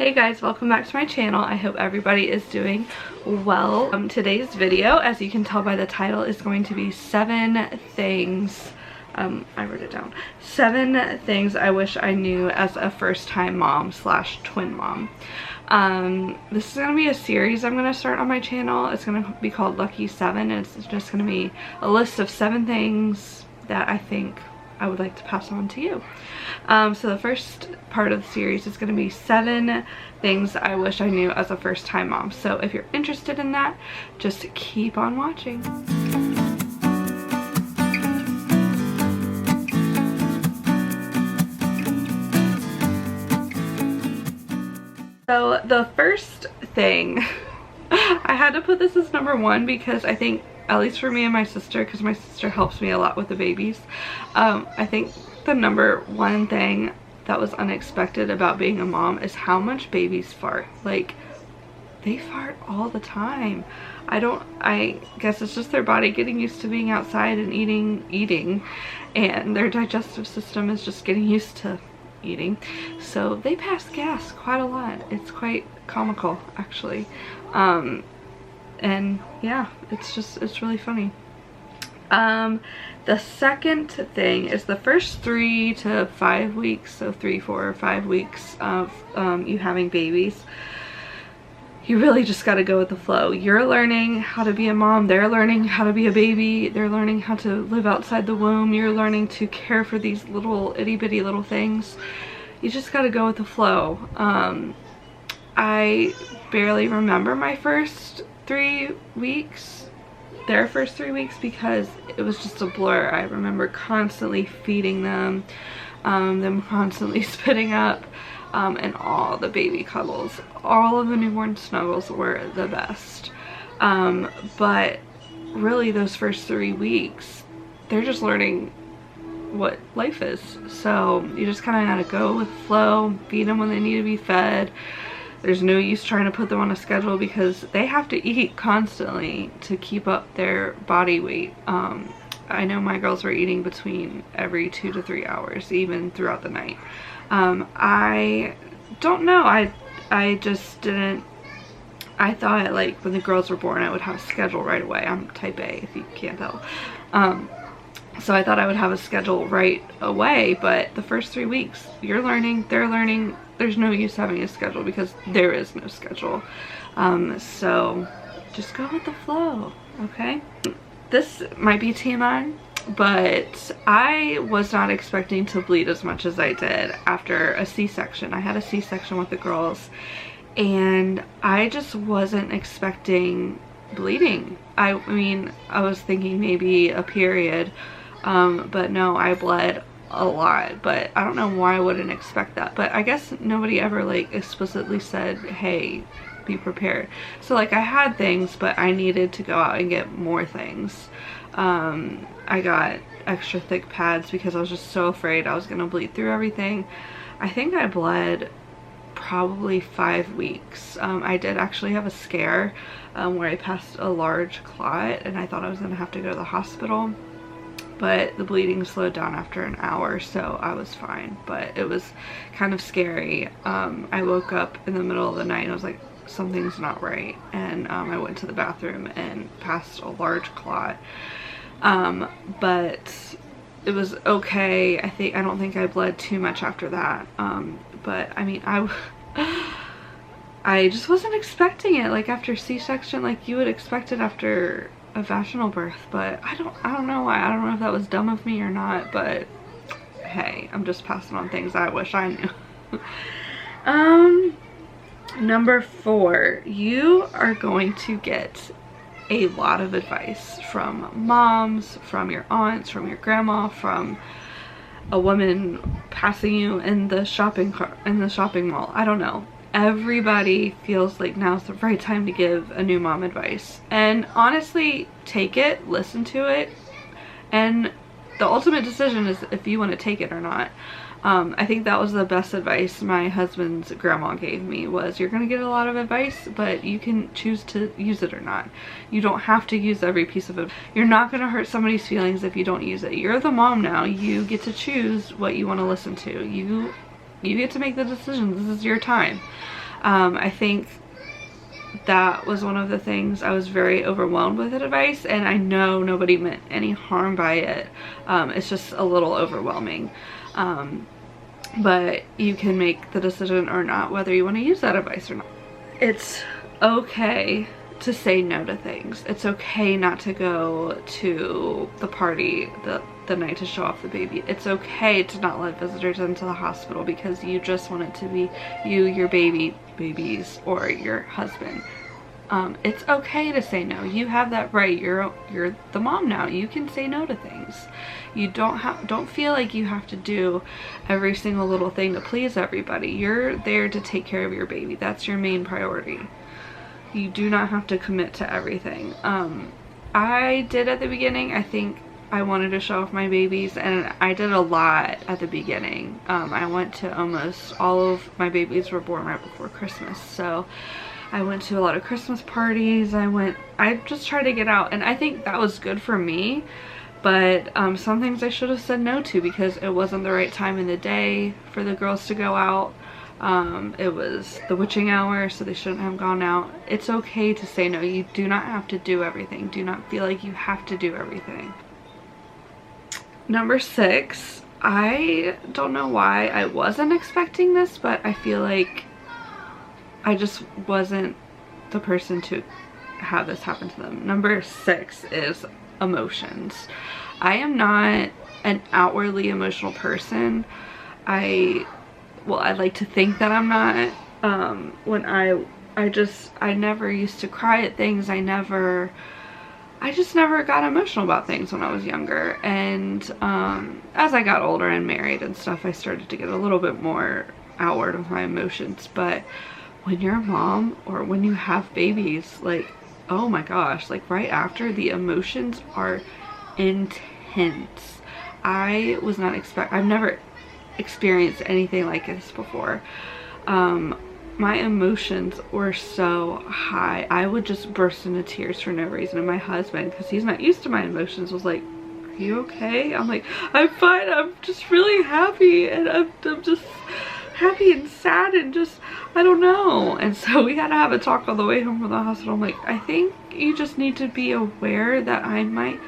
Hey guys, welcome back to my channel. I hope everybody is doing well. Today's video, as you can tell by the title, is going to be 7 things, I wrote it down, 7 things I wish I knew as a first-time mom slash twin mom. This is going to be a series I'm going to start on my channel. It's going to be called Lucky 7, and it's just going to be a list of 7 things that I think I would like to pass on to you. So the first part of the series is going to be 7 things I wish I knew as a first-time mom. So if you're interested in that, just keep on watching. So the first thing, I had to put this as number 1 because I think, at least for me and my sister, because my sister helps me a lot with the babies, I think the number 1 thing that was unexpected about being a mom is how much babies fart. Like, they fart all the time. I guess it's just their body getting used to being outside and eating, and their digestive system is just getting used to eating. So they pass gas quite a lot. It's quite comical, actually. And yeah, it's really funny. The second thing is the first 3 to 5 weeks, so 3, 4, or 5 weeks of you having babies, you really just got to go with the flow. You're learning how to be a mom, they're learning how to be a baby, they're learning how to live outside the womb, you're learning to care for these little itty-bitty little things. You just got to go with the flow. I barely remember my first 3 weeks, their first 3 weeks, because it was just a blur. I remember constantly feeding them, them constantly spitting up, and all the baby cuddles. All of the newborn snuggles were the best. But really those first 3 weeks, they're just learning what life is. So you just kind of gotta go with flow, feed them when they need to be fed. There's no use trying to put them on a schedule because they have to eat constantly to keep up their body weight. I know my girls were eating between every 2 to 3 hours, even throughout the night. I don't know, I just didn't, I thought like when the girls were born I would have a schedule right away. I'm type A if you can't tell. So I thought I would have a schedule right away, but the first 3 weeks, you're learning, they're learning. There's no use having a schedule because there is no schedule. So just go with the flow, okay? This might be TMI, but I was not expecting to bleed as much as I did after a C-section. I had a C-section with the girls, and I just wasn't expecting bleeding. I mean, I was thinking maybe a period, but no, I bled a lot. But I don't know why I wouldn't expect that, but I guess nobody ever like explicitly said, hey, be prepared. So like I had things, but I needed to go out and get more things. I got extra thick pads because I was just so afraid I was gonna bleed through everything. I think I bled probably 5 weeks. I did actually have a scare where I passed a large clot and I thought I was gonna have to go to the hospital, but the bleeding slowed down after an hour, so I was fine. But it was kind of scary. I woke up in the middle of the night and I was like, something's not right, and I went to the bathroom and passed a large clot. But it was okay. I don't think I bled too much after that. But I mean, I just wasn't expecting it. Like after C-section, like you would expect it after a vaginal birth, but I don't know why. I don't know if that was dumb of me or not, but hey, I'm just passing on things I wish I knew. Number 4, you are going to get a lot of advice from moms, from your aunts, from your grandma, from a woman passing you in the shopping mall. I don't know. Everybody feels like now's the right time to give a new mom advice, and honestly, take it, listen to it, and the ultimate decision is if you want to take it or not. I think that was the best advice my husband's grandma gave me, was you're gonna get a lot of advice, but you can choose to use it or not. You don't have to use every piece of it. You're not gonna hurt somebody's feelings if you don't use it. You're the mom now. You get to choose what you want to listen to. You get to make the decisions. This is your time. I think that was one of the things. I was very overwhelmed with the advice, and I know nobody meant any harm by it. It's just a little overwhelming. But you can make the decision or not whether you want to use that advice or not. It's okay to say no to things. It's okay not to go to the party the night to show off the baby. It's okay to not let visitors into the hospital because you just want it to be you, your babies, or your husband. It's okay to say no. You have that right. You're the mom now. You can say no to things. You don't feel like you have to do every single little thing to please everybody. You're there to take care of your baby. That's your main priority. You do not have to commit to everything. I did at the beginning. I think I wanted to show off my babies, and I did a lot at the beginning. I went to almost all of my babies were born right before Christmas, so I went to a lot of Christmas parties. I just tried to get out, and I think that was good for me, but some things I should have said no to because it wasn't the right time in the day for the girls to go out. It was the witching hour, so they shouldn't have gone out. It's okay to say no. You do not have to do everything. Do not feel like you have to do everything. Number 6, I don't know why I wasn't expecting this, but I feel like I just wasn't the person to have this happen to them. Number 6 is emotions. I am not an outwardly emotional person. I'd like to think that I'm not. When I never used to cry at things. I just never got emotional about things when I was younger, and as I got older and married and stuff, I started to get a little bit more outward with my emotions. But when you're a mom or when you have babies, like, oh my gosh, like right after, the emotions are intense. I've never experienced anything like this before. My emotions were so high. I would just burst into tears for no reason, and my husband, because he's not used to my emotions, was like, are you okay? I'm like, I'm fine. I'm just really happy, and I'm just happy and sad and just, I don't know. And so we had to have a talk on the way home from the hospital. I'm like, I think you just need to be aware that I might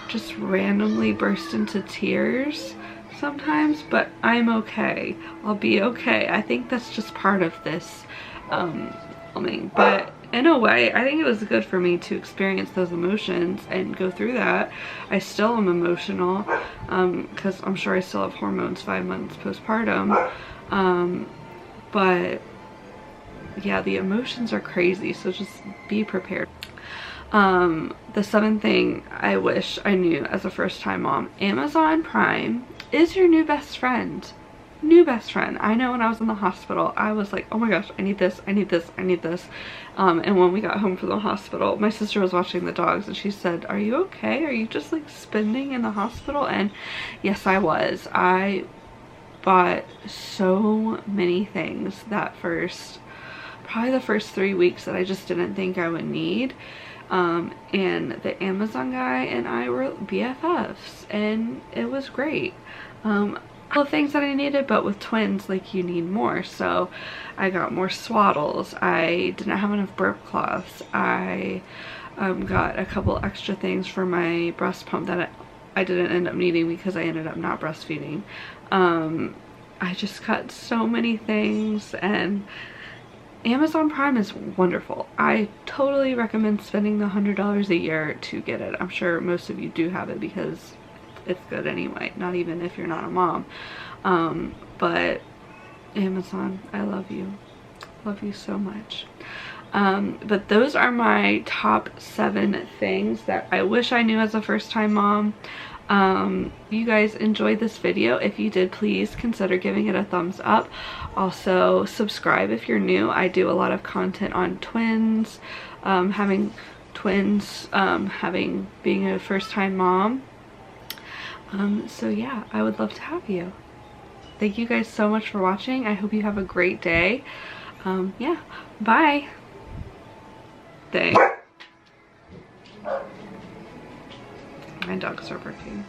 just randomly burst into tears sometimes, but I'm okay. I'll be okay. I think that's just part of this filming. But in a way, I think it was good for me to experience those emotions and go through that. I still am emotional because I'm sure I still have hormones 5 months postpartum. But yeah, the emotions are crazy, so just be prepared. The 7th thing I wish I knew as a first-time mom: Amazon Prime is your new best friend. New best friend. I know when I was in the hospital, I was like, oh my gosh, I need this, I need this, I need this. And when we got home from the hospital, my sister was watching the dogs, and she said, are you okay? Are you just like spending in the hospital? And yes, I was. I bought so many things probably the first 3 weeks that I just didn't think I would need. And the Amazon guy and I were BFFs, and it was great. All the things that I needed, but with twins, like, you need more. So I got more swaddles. I didn't have enough burp cloths. I got a couple extra things for my breast pump that I didn't end up needing because I ended up not breastfeeding. I just got so many things, and Amazon Prime is wonderful. I totally recommend spending the $100 a year to get it. I'm sure most of you do have it because it's good anyway, not even if you're not a mom. But Amazon, I love you. Love you so much. But those are my top 7 things that I wish I knew as a first-time mom. You guys enjoyed this video. If you did, please consider giving it a thumbs up. Also, subscribe if you're new. I do a lot of content on twins, having twins, being a first-time mom. So yeah, I would love to have you. Thank you guys so much for watching. I hope you have a great day. Yeah, bye. Thanks. My dogs are barking.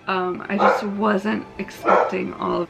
I just wasn't expecting all of